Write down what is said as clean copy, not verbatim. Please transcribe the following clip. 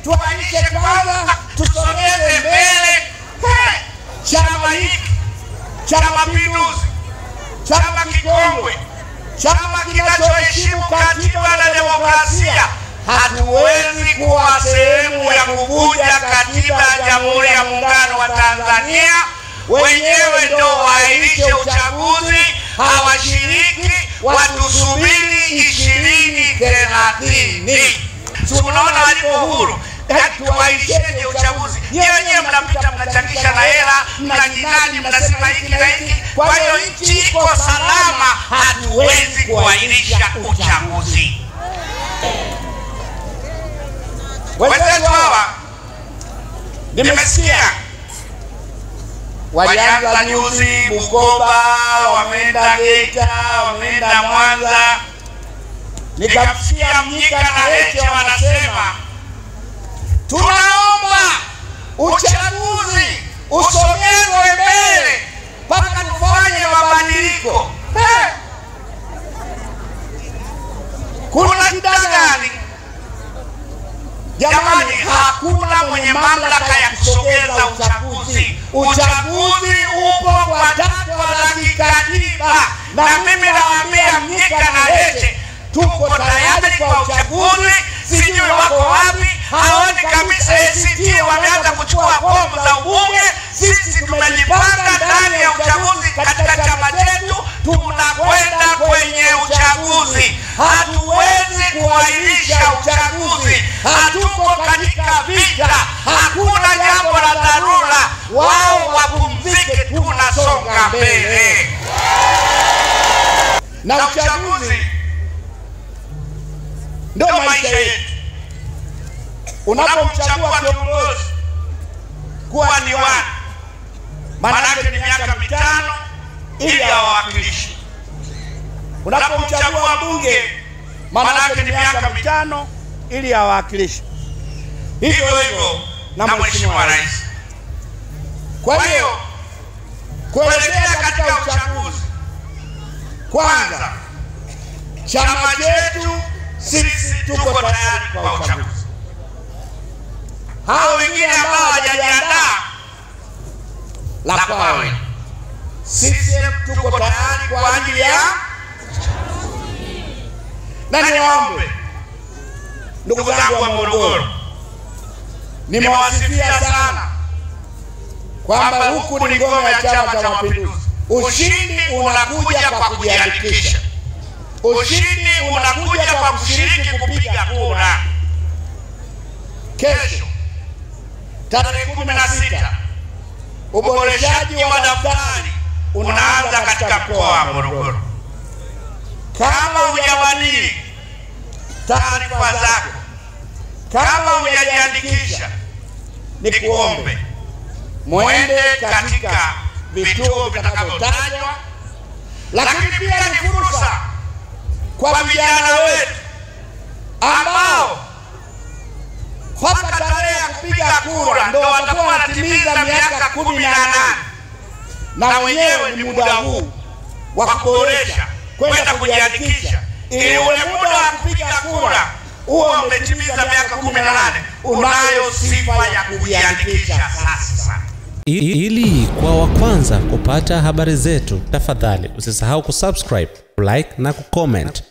tuanishe kwanza, tusogeze mbele chama hiki cha Mapinduzi, chama kikongwe, chama kinachoheshimu katiba na demokrasia. Hatuwezi kuwa sehemu ya kuvuja katiba ya Jamhuri ya Muungano wa Tanzania. Wenyewe ndio waahirishe uchaguzi, hawashiriki, watusubiri 2030. Tunaona alipo huru, tuwahirisheje uchaguzi? Nyewe mnapita mnachangisha na hela, mnajinadi, mnasema hiki na hiki. Kwa hiyo nchi iko salama, hatuwezi kuahirisha uchaguzi. Wenzetu hawa nimesikia walianza juzi Bukoba, wameenda Geita, wameenda Mwanza. Nikamsikia Mnyika na Heche wanasema tunaomba uchaguzi usogezwe mbele mpaka tufanye mabadiliko. Kuna shida gani? Jamani, hakuna mwenye mamlaka ya kusogeza uchaguzi. Uchaguzi upo kwa takwa la kikatiba, na mimi nawaambia Mnyika na Heche tuko tayari kwa uchaguzi. Sijui wako wapi, haoni kabisa ACT wameanza kuchukua fomu za ubunge. Sisi tumejipanga ndani ya uchaguzi katika chama chetu, tunakwenda kwenye uchaguzi. Hatuwezi kuahirisha uchaguzi, hatuko katika vita, hakuna jambo la dharura. Wao wapumzike, tunasonga mbele. Na uchaguzi ndio maisha yetu. Unapomchagua kiongozi kuwa diwani, maana yake ni miaka 5 ili awakilishe. Unapomchagua mbunge, maana yake ni miaka 5 ili awakilishe. Hivyo hivyo na Mheshimiwa Rais. Kwa hiyo kuelekea katika uchaguzi, kwanza chama chetu sisi tuko tayari kwa uchaguzi. Hao wengine ambao hawajajiandaa la kwao, sisi tuko tayari kwa ajili ya na niwaombe ndugu zangu wa Morogoro, nimewasifia sana kwamba huku ni ngome ya Chama cha Mapinduzi. Ushindi unakuja kwa kujiandikisha. Ushindi unakuja kwa kushiriki kupiga kura. Kesho tarehe 16 uboreshaji wa daftari unaanza katika mkoa wa Morogoro. Kama hujabadili taarifa zako, kama hujajiandikisha, nikuombe mwende katika vituo vitakavyotajwa. Lakini pia ni fursa kwa vijana wetu ambao mpaka tarehe ya kupiga kura ndio watakuwa wanatimiza miaka 18, na wenyewe ni muda huu wa kuboresha kwenda kujiandikisha, ili ule muda wa kupiga kura uwe umetimiza miaka 18, unayo sifa ya kujiandikisha sasa. Ili kwa wa kwanza kupata habari zetu, tafadhali usisahau kusubscribe, like na kucomment.